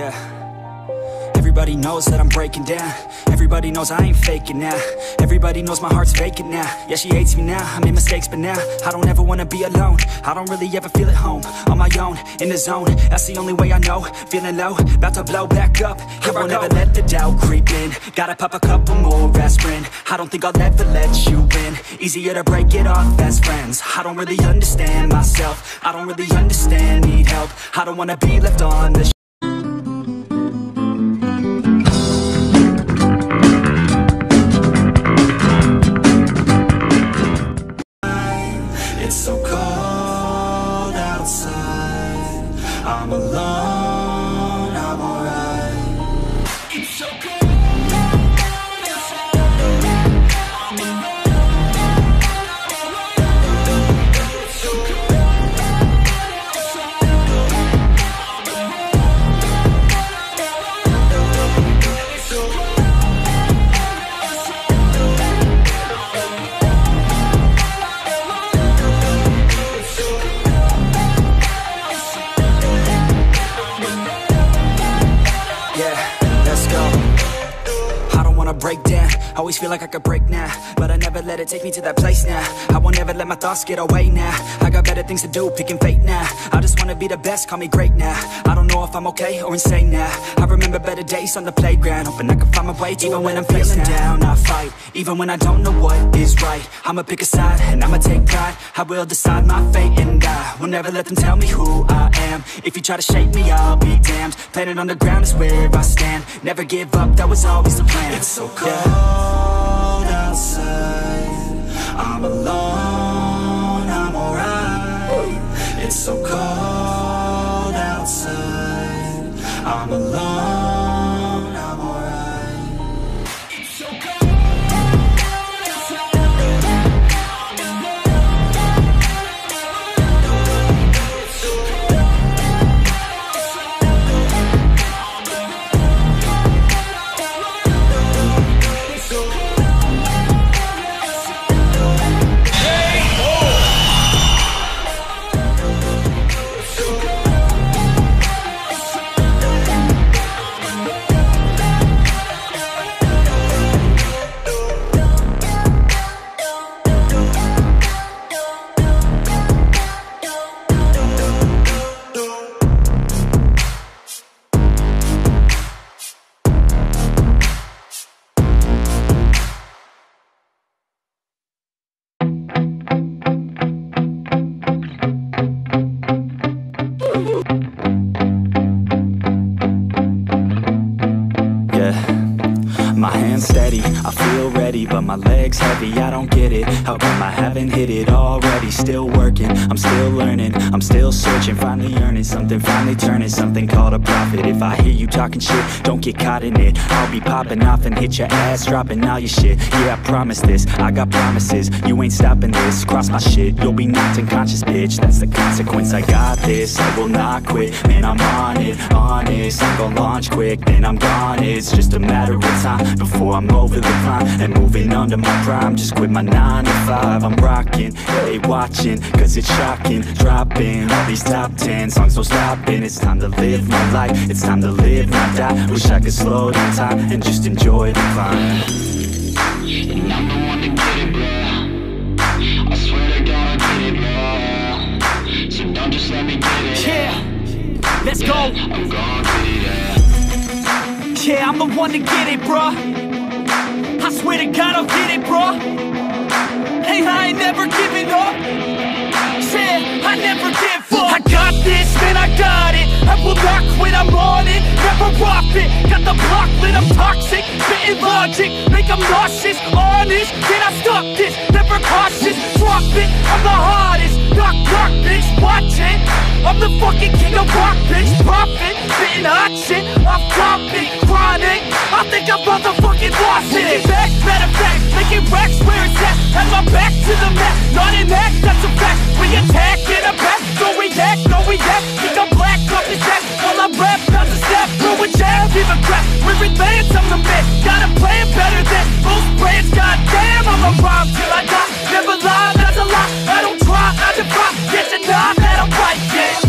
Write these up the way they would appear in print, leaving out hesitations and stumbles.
Yeah. Everybody knows that I'm breaking down. Everybody knows I ain't faking now. Everybody knows my heart's vacant now. Yeah, she hates me now, I made mistakes but now I don't ever wanna be alone. I don't really ever feel at home. On my own, in the zone, that's the only way I know. Feeling low, about to blow back up. Here I won't ever let the doubt creep in. Gotta pop a couple more aspirin. I don't think I'll ever let you in. Easier to break it off as friends. I don't really understand myself. I don't really understand, need help. I don't wanna be left on the It's so cold outside. I'm alone, I'm alright. It's so cold outside. I'm alone, it's so cold outside. It's so cold. Break down, always feel like I could break now, but I never let it take me to that place now. I won't ever let my thoughts get away now. I got better things to do, picking fate now. I just wanna be the best, call me great now. I don't know if I'm okay or insane now. I remember better days on the playground, hoping I can find my way. Even when I'm feeling down, I fight. Even when I don't know what is right, I'ma pick a side and I'ma take pride. I will decide my fate and I will never let them tell me who I am. If you try to shape me, I'll be damned. Planet on the ground is where I stand. Never give up, that was always the plan. It's so cold outside. I'm alone, I'm alright. It's so cold outside. I'm alone, I'm alright. It's so cold outside. I'm alone. It's so cold outside. My hands steady, I feel ready, but my legs heavy, I don't get it. How come I haven't hit it already? Still working, I'm still learning, I'm still searching, finally earning something, finally turning something called a profit. If I hear you talking shit, don't get caught in it. I'll be popping off and hit your ass, dropping all your shit. Yeah, I promise this, I got promises, you ain't stopping this. Cross my shit, you'll be knocked unconscious, bitch. That's the consequence, I got this, I will not quit. Man, I'm on it, honest, I'm gon' launch quick, then I'm gone. It's just a matter of time before I'm over the climb and moving under my prime. Just quit my 9 to 5, I'm rocking, they watching, cause it's shocking. Dropping all these top 10 songs, no stopping. It's time to live my life, it's time to live, not die. Wish I could slow down time and just enjoy the climb. And I'm the one to get it, bro. I swear to God I'll get it, bro. So don't just let me get it. Yeah, let's go. I'm gon' get it, yeah. Yeah, I'm the one to get it, bruh. I swear to God I'll get it, bruh. Hey, I ain't never giving up. Yeah, I never give up. I got this, man, I got it. I will not quit, I'm on it. Never off it. Got the block lit, I'm toxic. Spitting logic, make them nauseous. Honest, can I stop this? Never cautious, drop it. I'm the hardest. Knock, knock, bitch, watch it. I'm the fucking king of rock, bitch. Profit, spitting hot shit. Off topic, chronic. I think I'm motherfucking lost it. Taking back, matter of fact, making racks where it's at. Have my back to the mat, not an act, that's a fact. We attack in a back, don't react, no react. Think I'm black, off his back. While I rap, bounce a step, throw a jab, give a crap. We're advanced, I'm the man. Got a plan better than most brands. Goddamn, I'm a rhyme till I die. Never lie, that's a lie. I don't try, I defy. Get your nod, that I'm right, yeah.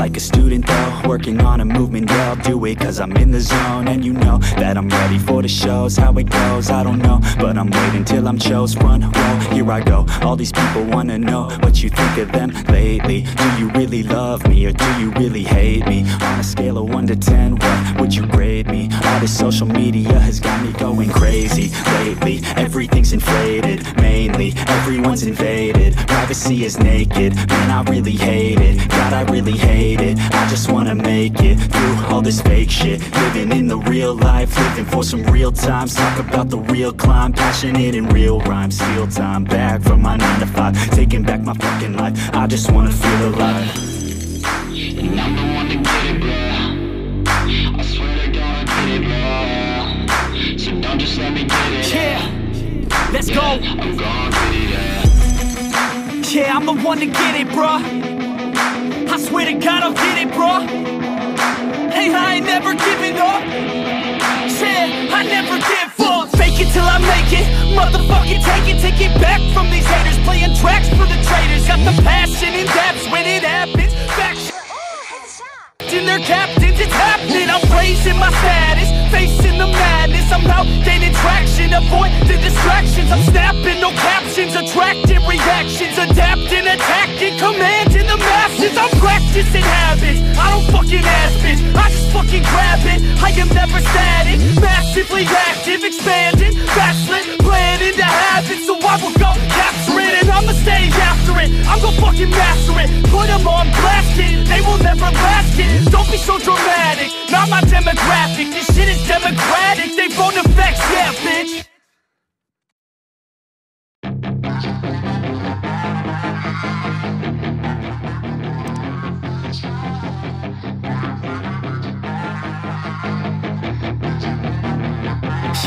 like a student though, working on a movement, yeah, I'll do it cause I'm in the zone. And you know that I'm ready for the shows, how it goes, I don't know, but I'm waiting till I'm chose. Front row, here I go, all these people wanna know what you think of them lately. Do you really love me, or do you really hate me? On a scale of 1 to 10, what would you grade me? All this social media has got me going crazy lately. Everything's inflated, mainly everyone's invaded. Privacy is naked, man, I really hate it. God, I really hate it. I just wanna make it through all this fake shit. Living in the real life, living for some real times. Talk about the real climb, passionate in real rhymes. Steal time back from my 9 to 5, taking back my fucking life. I just wanna feel alive. And I'm the one to get it, bro. I swear to God, I get it, bro. So don't just let me get it. Yeah, let's go. I'm gonna get it, yeah, I'm the one to get it, bro. I swear to God, I'll get it, bro. Hey, I ain't never giving up. Yeah, I never give up. Fake it till I make it, motherfucking take it back from these haters. Playing tracks for the traitors. Got the passion and that's when it happens. Back in their captains, it's happening. I'm raising my status, facing the madness. I'm out gaining traction, avoid the distractions. I'm snapping, no captions, attracting reactions. Adapting, attacking, commanding the masses. I'm practicing habits, I don't fucking ask bitch, I just fucking grab it. I am never static, massively active, expanding, backslid, planning to have it. So I will go capture it and I'ma stay after it. I'm gon' fucking master it, put them on blast it. They will never last it. Don't be so dramatic, not my demographic. This shit is democratic, they vote effects, yeah, bitch.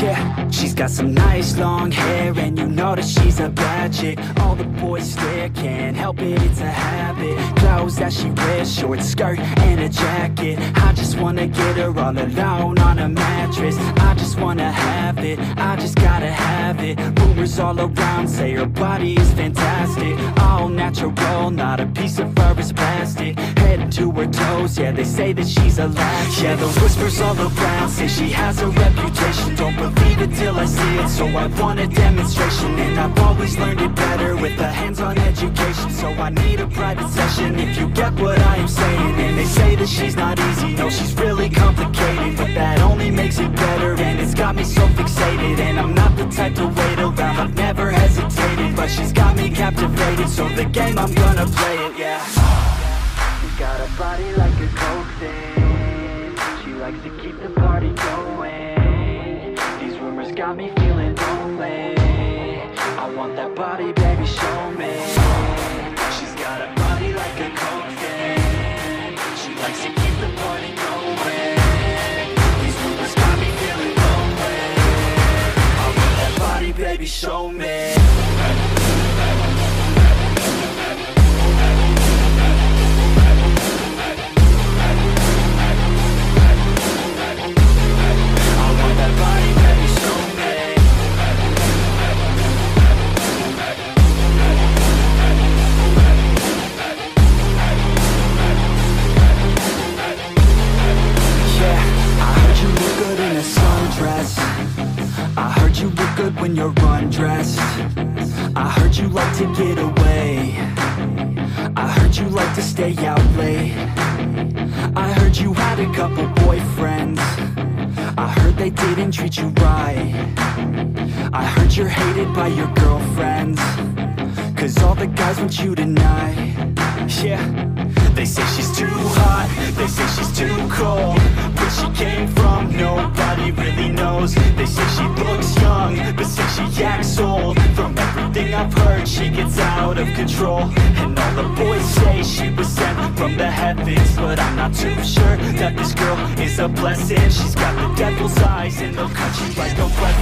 Yeah, she's got some nice long hair, and you know that she's a bad chick. All the boys stare, can't help it, it's a habit. Clothes that she wears, short skirt and a jacket. I just wanna get her all alone on a mattress. I just wanna have it, I just gotta have it. Rumors all around say her body is fantastic. All natural, not a piece of fur is plastic. Head to her toes, yeah, they say that she's a latch. Yeah, the whispers all around say she has a reputation. Don't believe it till I see it, so I want a demonstration. And I've always learned it better with a hands-on education. So I need a private session if you get what I am saying. And they say that she's not easy, no, she's really complicated. But that only makes it better, and it's got me so fixated. And I'm not the type to wait around, I've never hesitated. But she's got me captivated, so the game, I'm gonna play it, yeah. She's got a body like a coke thing, she likes to keep the party going. Got me feeling lonely, I want that body, baby, show me. She's got a body like a coke thing, she likes to keep the party going. These rumors got me feeling lonely, I want that body, baby, show me. When you're undressed, I heard you like to get away, I heard you like to stay out late, I heard you had a couple boyfriends, I heard they didn't treat you right, I heard you're hated by your girlfriends, cause all the guys want you tonight. Yeah, they say she's too hot, they say she's too cold. Where she came from, nobody really knows. They say she looks young, but say she acts old. From everything I've heard, she gets out of control. And all the boys say she was sent from the heavens, but I'm not too sure that this girl is a blessing. She's got the devil's eyes and they'll cut you like a weapon.